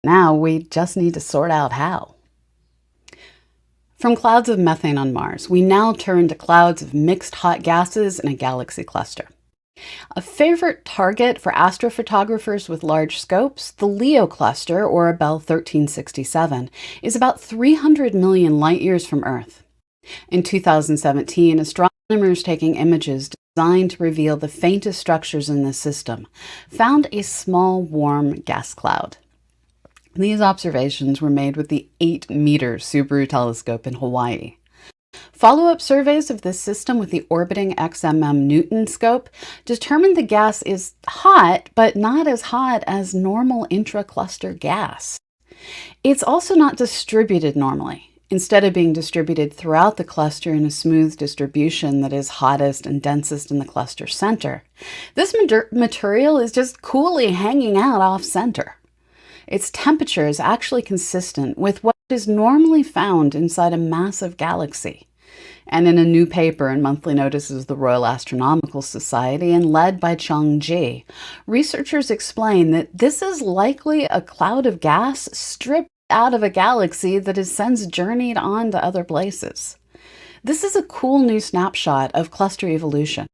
Now we just need to sort out how. From clouds of methane on Mars, we now turn to clouds of mixed hot gases in a galaxy cluster. A favorite target for astrophotographers with large scopes, the Leo cluster, or Bell 1367, is about 300 million light-years from Earth. In 2017, astronomers taking images designed to reveal the faintest structures in this system found a small, warm gas cloud. These observations were made with the 8-meter Subaru telescope in Hawaii. Follow-up surveys of this system with the orbiting XMM Newton scope determined the gas is hot, but not as hot as normal intra-cluster gas. It's also not distributed normally. Instead of being distributed throughout the cluster in a smooth distribution that is hottest and densest in the cluster center, this material is just coolly hanging out off-center. Its temperature is actually consistent with what is normally found inside a massive galaxy. And in a new paper in Monthly Notices of the Royal Astronomical Society and led by Chang Ji, researchers explain that this is likely a cloud of gas stripped out of a galaxy that has since journeyed on to other places. This is a cool new snapshot of cluster evolution.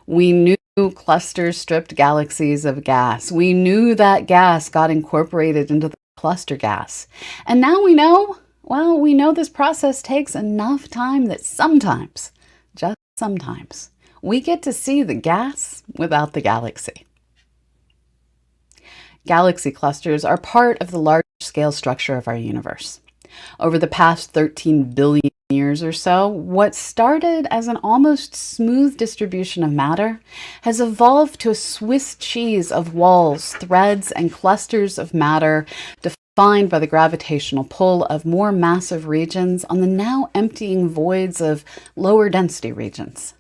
We knew clusters stripped galaxies of gas. We knew that gas got incorporated into the cluster gas. And now we know, well, we know this process takes enough time that sometimes, just sometimes, we get to see the gas without the galaxy. Galaxy clusters are part of the large-scale structure of our universe. Over the past 13 billion years or so, what started as an almost smooth distribution of matter has evolved to a Swiss cheese of walls, threads, and clusters of matter defined by the gravitational pull of more massive regions on the now emptying voids of lower density regions.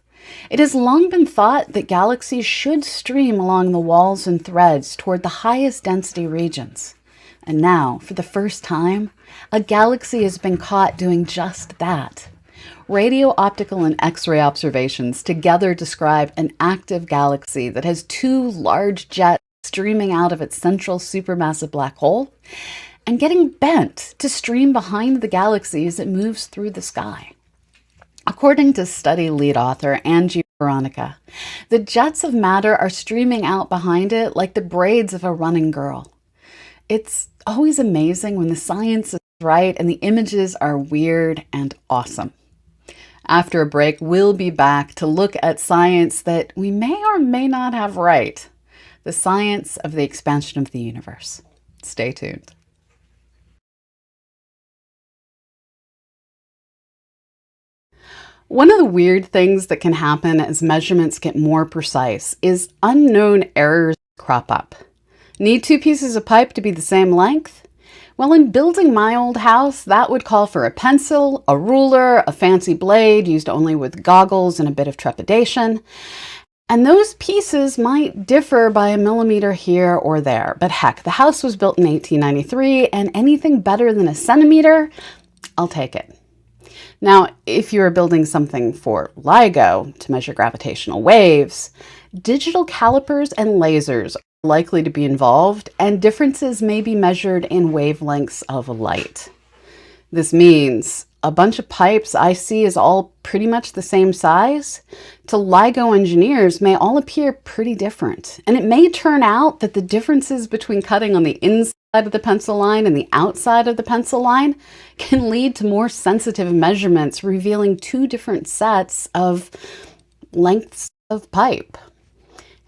It has long been thought that galaxies should stream along the walls and threads toward the highest density regions. And now, for the first time, a galaxy has been caught doing just that. Radio, optical, and X-ray observations together describe an active galaxy that has 2 large jets streaming out of its central supermassive black hole and getting bent to stream behind the galaxy as it moves through the sky. According to study lead author Angie Veronica, the jets of matter are streaming out behind it like the braids of a running girl. It's always amazing when the science is right and the images are weird and awesome. After a break, we'll be back to look at science that we may or may not have right. The science of the expansion of the universe. Stay tuned. One of the weird things that can happen as measurements get more precise is unknown errors crop up. Need 2 pieces of pipe to be the same length? Well, in building my old house, that would call for a pencil, a ruler, a fancy blade used only with goggles and a bit of trepidation. And those pieces might differ by a millimeter here or there. But heck, the house was built in 1893, and anything better than a centimeter, I'll take it. Now, if you're building something for LIGO to measure gravitational waves, digital calipers and lasers are likely to be involved, and differences may be measured in wavelengths of light. This means a bunch of pipes I see as all pretty much the same size, to LIGO engineers may all appear pretty different. And it may turn out that the differences between cutting on the inside of the pencil line and the outside of the pencil line can lead to more sensitive measurements revealing 2 different sets of lengths of pipe.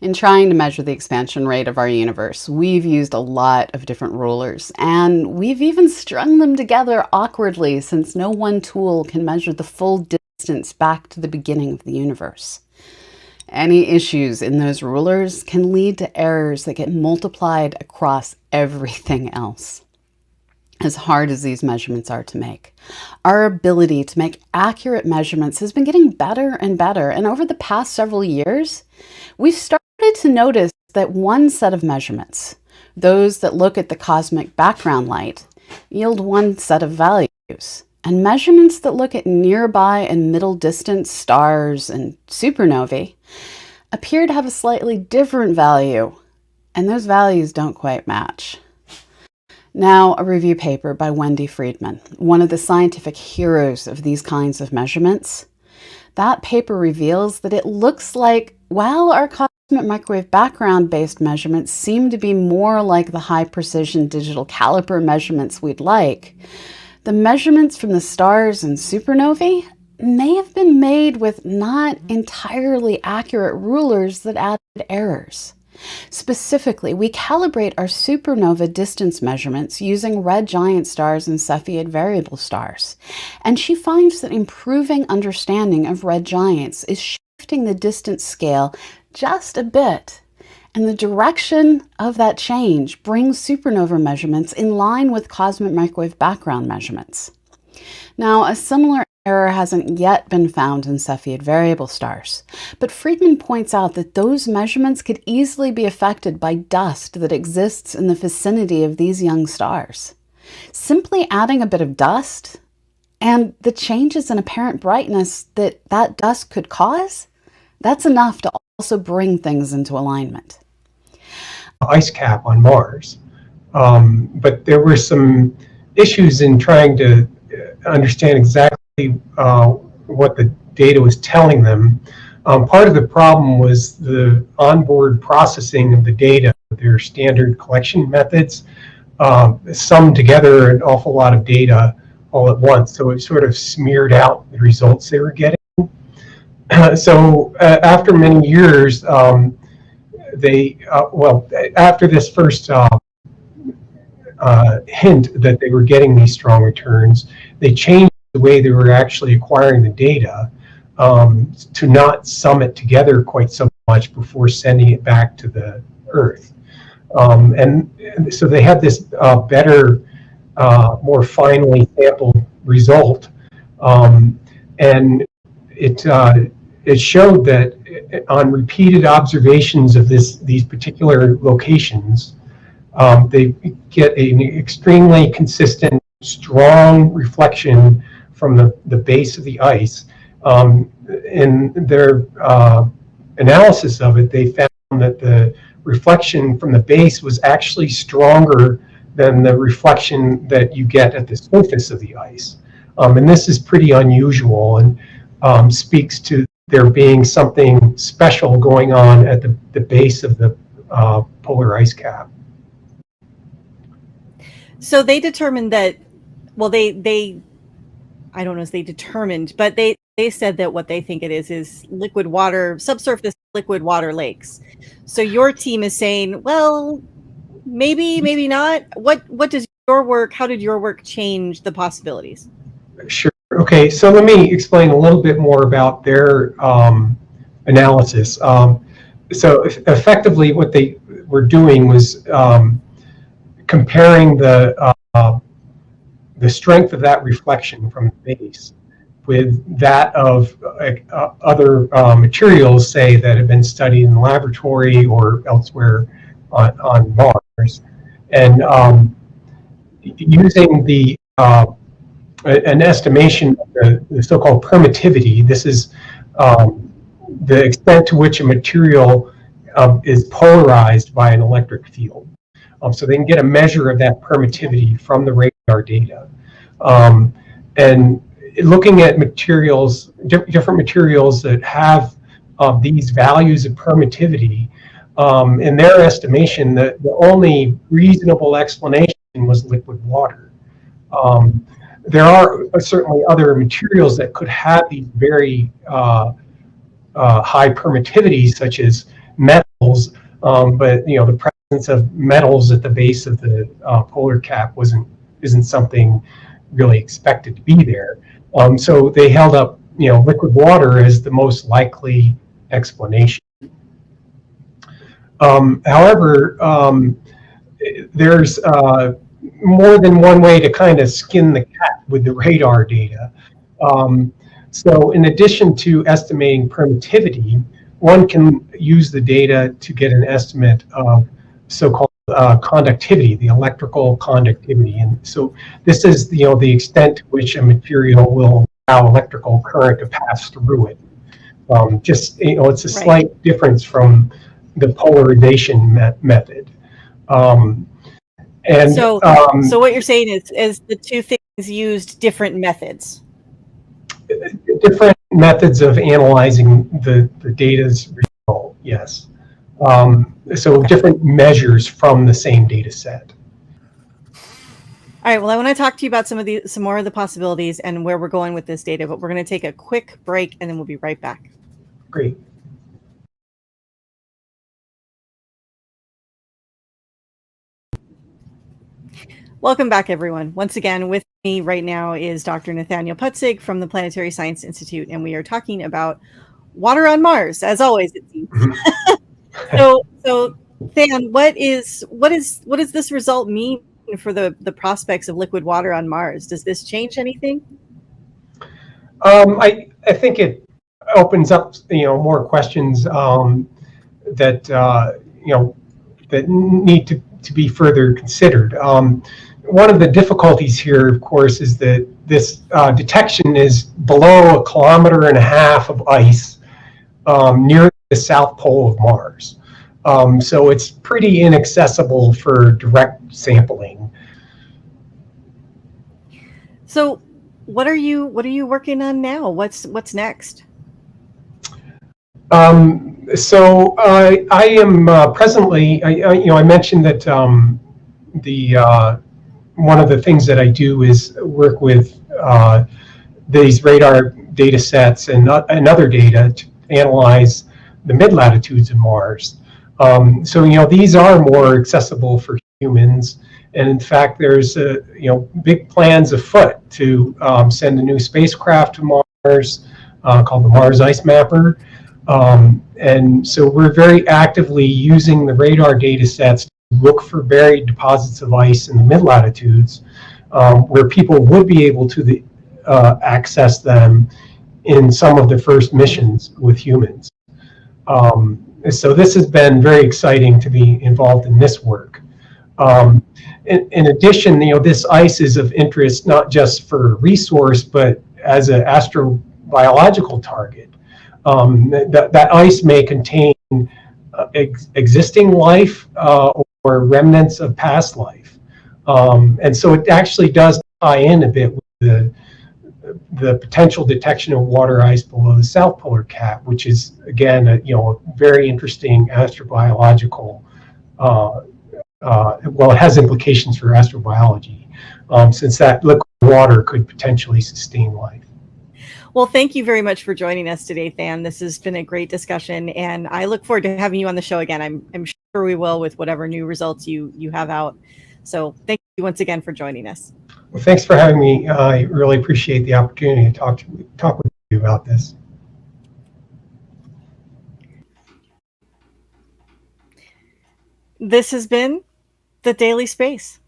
In trying to measure the expansion rate of our universe, we've used a lot of different rulers, and we've even strung them together awkwardly since no one tool can measure the full distance back to the beginning of the universe. Any issues in those rulers can lead to errors that get multiplied across everything else. As hard as these measurements are to make, our ability to make accurate measurements has been getting better and better, and over the past several years, we've started to notice that one set of measurements, those that look at the cosmic background light, yield one set of values, and measurements that look at nearby and middle distance stars and supernovae appear to have a slightly different value, and those values don't quite match. Now, a review paper by Wendy Friedman, one of the scientific heroes of these kinds of measurements. That paper reveals that it looks like, while our cosmic microwave background-based measurements seem to be more like the high-precision digital caliper measurements we'd like, the measurements from the stars and supernovae may have been made with not entirely accurate rulers that added errors. Specifically, we calibrate our supernova distance measurements using red giant stars and Cepheid variable stars, and she finds that improving understanding of red giants is shifting the distance scale just a bit, and the direction of that change brings supernova measurements in line with cosmic microwave background measurements. Now, a similar error hasn't yet been found in Cepheid variable stars, but Friedman points out that those measurements could easily be affected by dust that exists in the vicinity of these young stars. Simply adding a bit of dust and the changes in apparent brightness that dust could cause, that's enough to also bring things into alignment. Ice cap on Mars, but there were some issues in trying to understand exactly what the data was telling them. Part of the problem was the onboard processing of the data. Their standard collection methods summed together an awful lot of data all at once, so it sort of smeared out the results they were getting. So after many years, after this first hint that they were getting these strong returns, they changed the way they were actually acquiring the data to not sum it together quite so much before sending it back to the Earth. And so they had this better, more finely sampled result, and it showed that on repeated observations of these particular locations, they get an extremely consistent, strong reflection from the base of the ice. In their analysis of it, they found that the reflection from the base was actually stronger than the reflection that you get at the surface of the ice. And this is pretty unusual and speaks to there being something special going on at the base of the polar ice cap. So they determined that, well, they I don't know if they determined, but they said that what they think it is liquid water, subsurface liquid water lakes. So your team is saying, well, maybe not. What does your work, how did your work change the possibilities? Sure. Okay, so let me explain a little bit more about their analysis. So effectively what they were doing was comparing the strength of that reflection from the base with that of other materials, say, that have been studied in the laboratory or elsewhere on Mars, and using an estimation of the so-called permittivity. This is the extent to which a material is polarized by an electric field. So they can get a measure of that permittivity from the radar data. And looking at materials, different materials that have these values of permittivity, in their estimation, the only reasonable explanation was liquid water. There are certainly other materials that could have these very high permittivity, such as metals, but the presence of metals at the base of the polar cap isn't something really expected to be there. So they held up liquid water as the most likely explanation. However, there's more than one way to kind of skin the cat with the radar data. So in addition to estimating permittivity, one can use the data to get an estimate of so-called conductivity, the electrical conductivity. And so this is the extent to which a material will allow electrical current to pass through it. It's a slight difference from the polarization method. And so what you're saying is the two things used different methods. Different methods of analyzing the data's result, yes. So different measures from the same data set. All right, well, I want to talk to you about some more of the possibilities and where we're going with this data, but we're going to take a quick break and then we'll be right back. Great. Welcome back, everyone. Once again, with me right now is Dr. Nathaniel Putzig from the Planetary Science Institute, and we are talking about water on Mars, as always, it seems. So, Than, what does this result mean for the prospects of liquid water on Mars? Does this change anything? I think it opens up more questions that that need to be further considered. One of the difficulties here, of course, is that this detection is below 1.5 kilometers of ice near the south pole of Mars. So it's pretty inaccessible for direct sampling. So what are you working on now? What's next? So I am presently, I mentioned that one of the things that I do is work with these radar data sets and other data to analyze the mid-latitudes of Mars. So these are more accessible for humans, and in fact there's big plans afoot to send a new spacecraft to Mars called the Mars Ice Mapper. And so we're very actively using the radar data sets to look for buried deposits of ice in the mid-latitudes where people would be able to access them in some of the first missions with humans. So this has been very exciting to be involved in this work. In addition, this ice is of interest not just for resource, but as an astrobiological target. That ice may contain existing life or remnants of past life. And so it actually does tie in a bit with the potential detection of water ice below the south polar cap, which is, again, a very interesting astrobiological, well, it has implications for astrobiology, since that liquid water could potentially sustain life. Well, thank you very much for joining us today, Than. This has been a great discussion, and I look forward to having you on the show again. I'm sure we will with whatever new results you have out. So thank you once again for joining us. Well, thanks for having me. I really appreciate the opportunity to talk with you about this. This has been The Daily Space.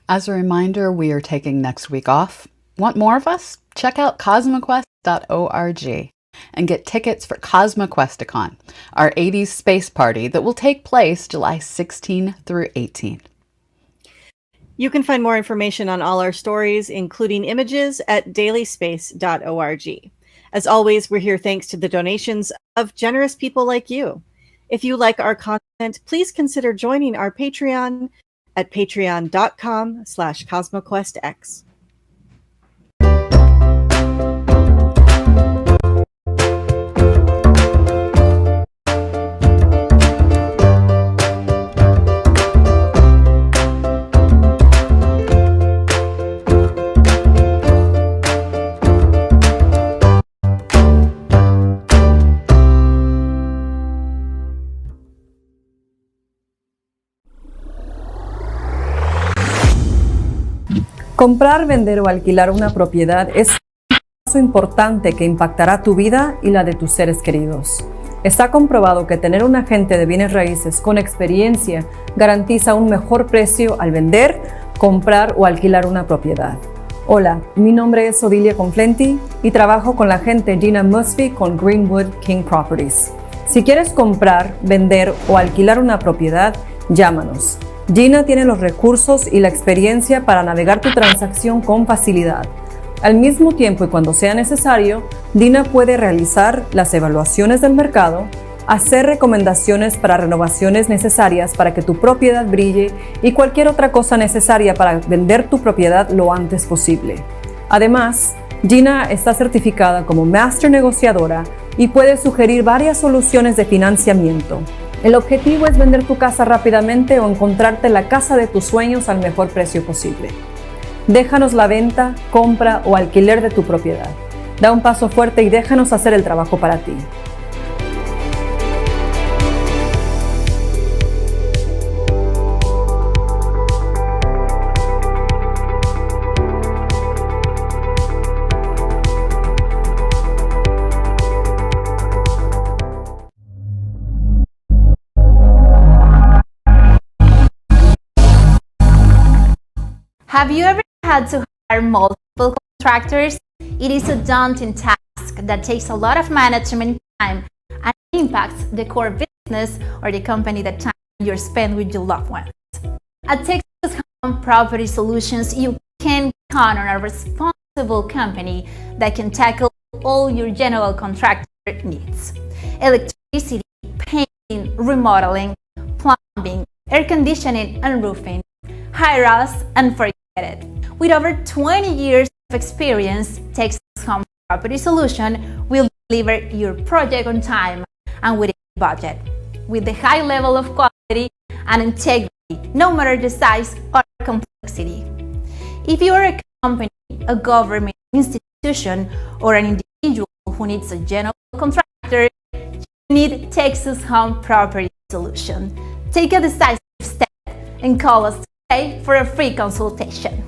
As a reminder, we are taking next week off. Want more of us? Check out CosmoQuest.org and get tickets for Cosmo Quest-a-Con, our 80s space party that will take place July 16 through 18. You can find more information on all our stories, including images, at dailyspace.org. As always, we're here thanks to the donations of generous people like you. If you like our content, please consider joining our Patreon at patreon.com/CosmoQuestX. Comprar, vender o alquilar una propiedad es un paso importante que impactará tu vida y la de tus seres queridos. Está comprobado que tener un agente de bienes raíces con experiencia garantiza un mejor precio al vender, comprar o alquilar una propiedad. Hola, mi nombre es Odilia Conflenti y trabajo con la agente Gina Musby con Greenwood King Properties. Si quieres comprar, vender o alquilar una propiedad, llámanos. Gina tiene los recursos y la experiencia para navegar tu transacción con facilidad. Al mismo tiempo y cuando sea necesario, Gina puede realizar las evaluaciones del mercado, hacer recomendaciones para renovaciones necesarias para que tu propiedad brille y cualquier otra cosa necesaria para vender tu propiedad lo antes posible. Además, Gina está certificada como Master Negociadora y puede sugerir varias soluciones de financiamiento. El objetivo es vender tu casa rápidamente o encontrarte la casa de tus sueños al mejor precio posible. Déjanos la venta, compra o alquiler de tu propiedad. Da un paso fuerte y déjanos hacer el trabajo para ti. Have you ever had to hire multiple contractors? It is a daunting task that takes a lot of management time and impacts the core business or the company that time you spend with your loved ones. At Texas Home Property Solutions, you can count on a responsible company that can tackle all your general contractor needs. Electricity, painting, remodeling, plumbing, air conditioning, and roofing. Hire us and forget it. With over 20 years of experience, Texas Home Property Solution will deliver your project on time and within budget, with the high level of quality and integrity, no matter the size or complexity. If you are a company, a government institution, or an individual who needs a general contractor, you need Texas Home Property Solution. Take a decisive step and call us today for a free consultation.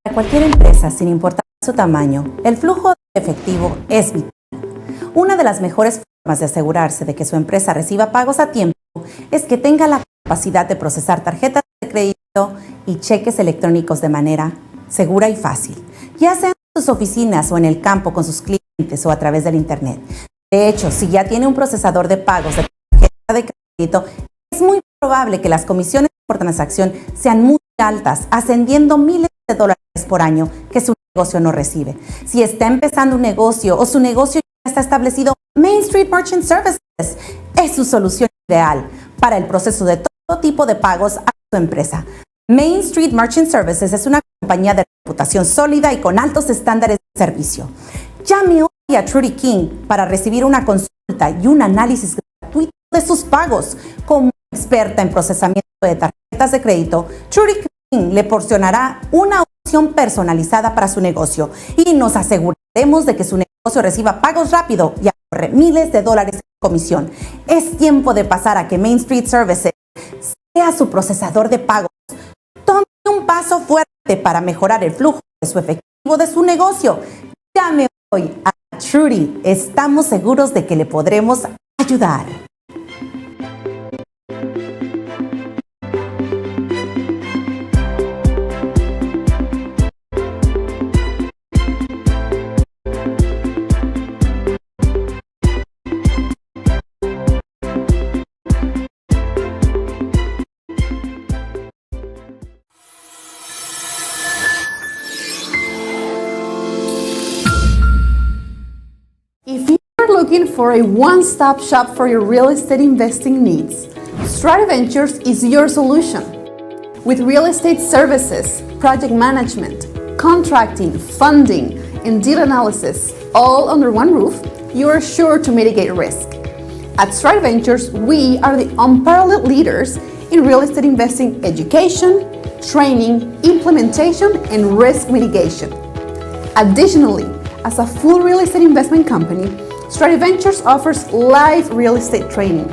Para cualquier empresa, sin importar su tamaño, el flujo de efectivo es vital. Una de las mejores formas de asegurarse de que su empresa reciba pagos a tiempo es que tenga la capacidad de procesar tarjetas de crédito y cheques electrónicos de manera segura y fácil, ya sea en sus oficinas o en el campo con sus clientes o a través del Internet. De hecho, si ya tiene un procesador de pagos de tarjeta de crédito, es muy probable que las comisiones por transacción sean muy altas, ascendiendo miles de dólares por año que su negocio no recibe. Si está empezando un negocio o su negocio ya está establecido, Main Street Merchant Services es su solución ideal para el proceso de todo tipo de pagos a su empresa. Main Street Merchant Services es una compañía de reputación sólida y con altos estándares de servicio. Llame hoy a Trudy King para recibir una consulta y un análisis gratuito de sus pagos. Como experta en procesamiento de tarjetas de crédito, Trudy King le proporcionará una opción personalizada para su negocio y nos aseguraremos de que su negocio reciba pagos rápido y ahorre miles de dólares en comisión. Es tiempo de pasar a que Main Street Services sea su procesador de pagos. Tome un paso fuerte para mejorar el flujo de su efectivo de su negocio. Llame hoy a Trudy. Estamos seguros de que le podremos ayudar. If you're looking for a one-stop shop for your real estate investing needs, Strata Ventures is your solution. With real estate services, project management, contracting, funding, and deal analysis all under one roof, you are sure to mitigate risk. At Strata Ventures, we are the unparalleled leaders in real estate investing education, training, implementation, and risk mitigation. Additionally, as a full real estate investment company, Strata Ventures offers live real estate training,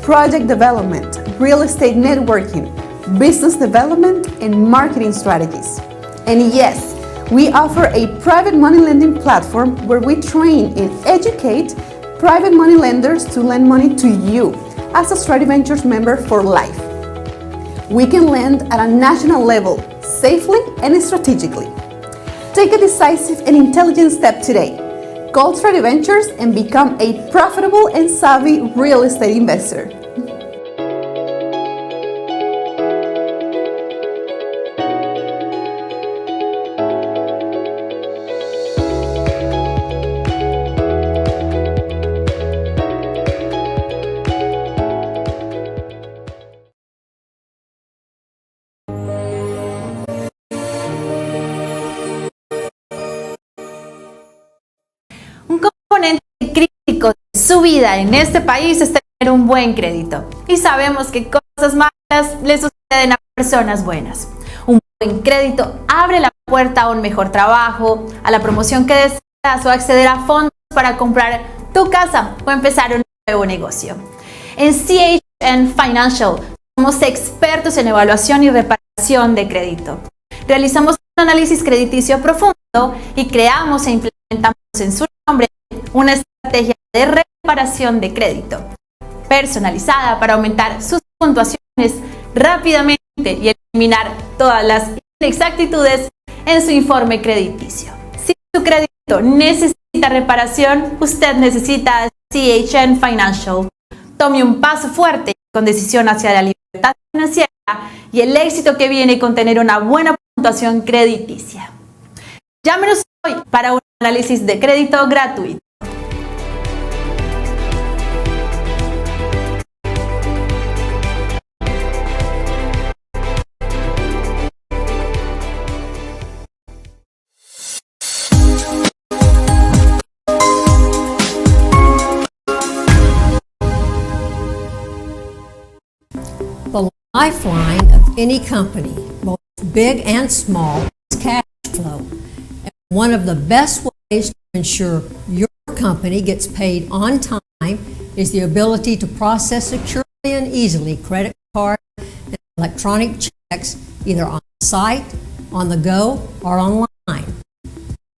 project development, real estate networking, business development, and marketing strategies. And yes, we offer a private money lending platform where we train and educate private money lenders to lend money to you as a Strata Ventures member for life. we can lend at a national level, safely and strategically. Take a decisive and intelligent step today. Call Trade Ventures and become a profitable and savvy real estate investor. Un componente crítico de su vida en este país es tener un buen crédito. Y sabemos que cosas malas le suceden a personas buenas. Un buen crédito abre la puerta a un mejor trabajo, a la promoción que deseas o acceder a fondos para comprar tu casa o empezar un nuevo negocio. En CHN Financial somos expertos en evaluación y reparación de crédito. Realizamos un análisis crediticio profundo y creamos e implementamos en su nombre una estrategia de reparación de crédito personalizada para aumentar sus puntuaciones rápidamente y eliminar todas las inexactitudes en su informe crediticio. Si su crédito necesita reparación, usted necesita CHN Financial. Tome un paso fuerte con decisión hacia la libertad financiera y el éxito que viene con tener una buena puntuación crediticia. Llámenos hoy para un análisis de crédito gratuito. The lifeline of any company, both big and small, is cash flow. And one of the best ways to ensure your company gets paid on time is the ability to process securely and easily credit card and electronic checks either on site, on the go, or online.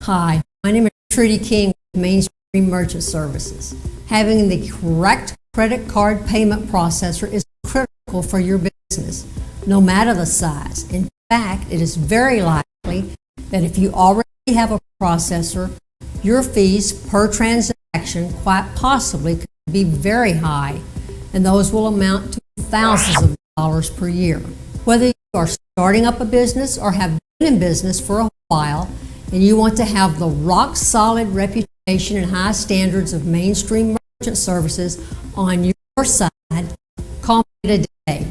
Hi, my name is Trudy King with Mainstream Merchant Services. Having the correct credit card payment processor is critical for your business, no matter the size. In fact, it is very likely that if you already have a processor, your fees per transaction quite possibly could be very high, and those will amount to thousands of dollars per year. Whether you are starting up a business or have been in business for a while, and you want to have the rock-solid reputation and high standards of Mainstream Merchant Services on your side, call me today.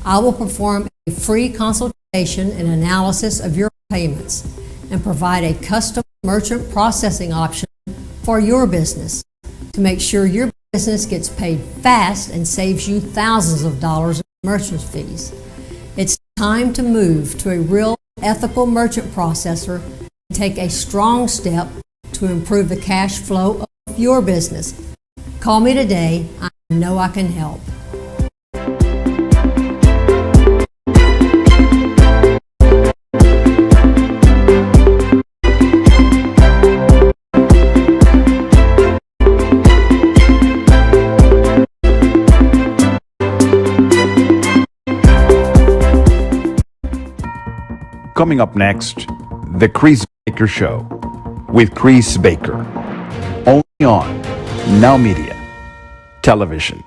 I will perform a free consultation and analysis of your payments and provide a custom merchant processing option for your business to make sure your business gets paid fast and saves you thousands of dollars in merchant fees. It's time to move to a real ethical merchant processor and take a strong step to improve the cash flow of your business. Call me today. I know I can help. Coming up next, The Chris Baker Show with Chris Baker. Only on NowMedia Television.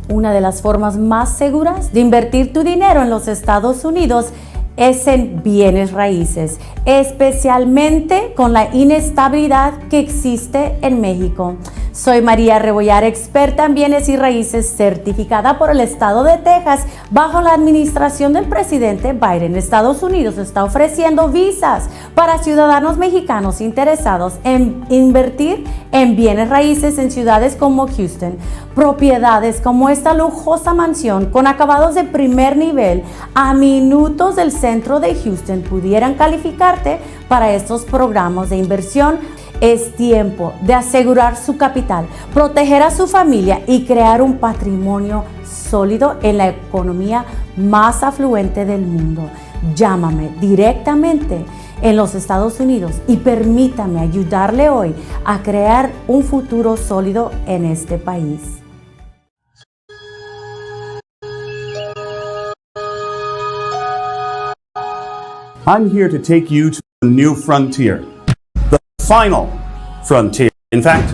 Una de las formas más seguras de invertir tu dinero en los Estados Unidos es en bienes raíces, especialmente con la inestabilidad que existe en México. Soy María Rebollar, experta en bienes y raíces, certificada por el estado de Texas bajo la administración del presidente Biden. Estados Unidos está ofreciendo visas para ciudadanos mexicanos interesados en invertir en bienes raíces en ciudades como Houston. Propiedades como esta lujosa mansión con acabados de primer nivel a minutos del centro de Houston pudieran calificarte para estos programas de inversión. Es tiempo de asegurar su capital, proteger a su familia y crear un patrimonio sólido en la economía más afluente del mundo. Llámame directamente en los Estados Unidos y permítame ayudarle hoy a crear un futuro sólido en este país. I'm here to take you to a new frontier, the final frontier. In fact,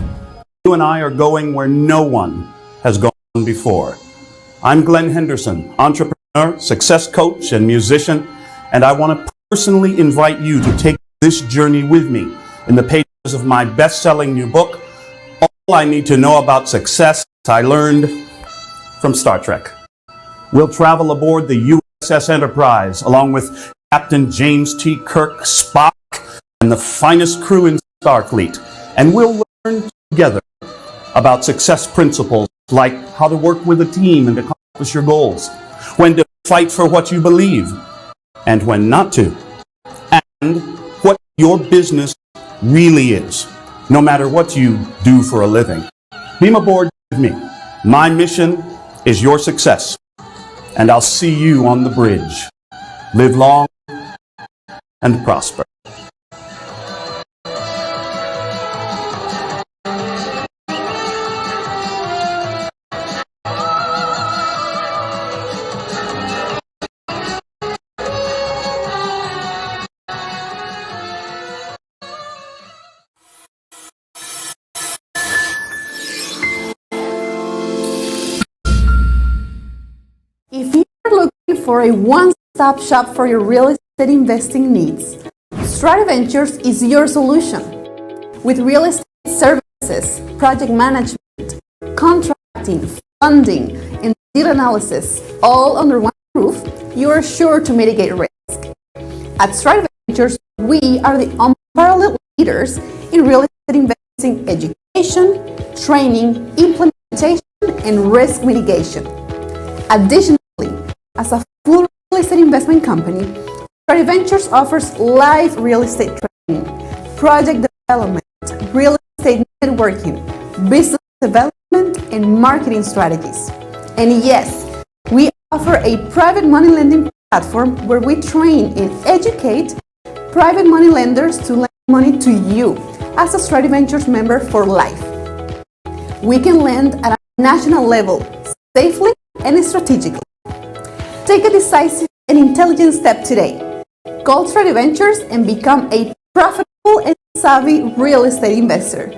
you and I are going where no one has gone before. I'm Glenn Henderson, entrepreneur, success coach, and musician, and I want to personally invite you to take this journey with me in the pages of my best-selling new book, All I Need to Know About Success I Learned from Star Trek. We'll travel aboard the USS Enterprise along with Captain James T. Kirk, Spock, and the finest crew in Starfleet, and we'll learn together about success principles like how to work with a team and accomplish your goals, when to fight for what you believe, and when not to, and what your business really is, no matter what you do for a living. Beam aboard with me. My mission is your success, and I'll see you on the bridge. Live long and prosper. If you're looking for a one-stop shop for your real estate investing needs, Strata Ventures is your solution. With real estate services, project management, contracting, funding, and deal analysis all under one roof, you are sure to mitigate risk. At Strata Ventures, we are the unparalleled leaders in real estate investing education, training, implementation, and risk mitigation. Additionally, as a full real estate investment company, Strata Ventures offers live real estate training, project development, real estate networking, business development, and marketing strategies. And yes, we offer a private money lending platform where we train and educate private money lenders to lend money to you as a Strata Ventures member for life. We can lend at a national level, safely and strategically. Take a decisive and intelligent step today. Call Strata Ventures and become a profitable and savvy real estate investor.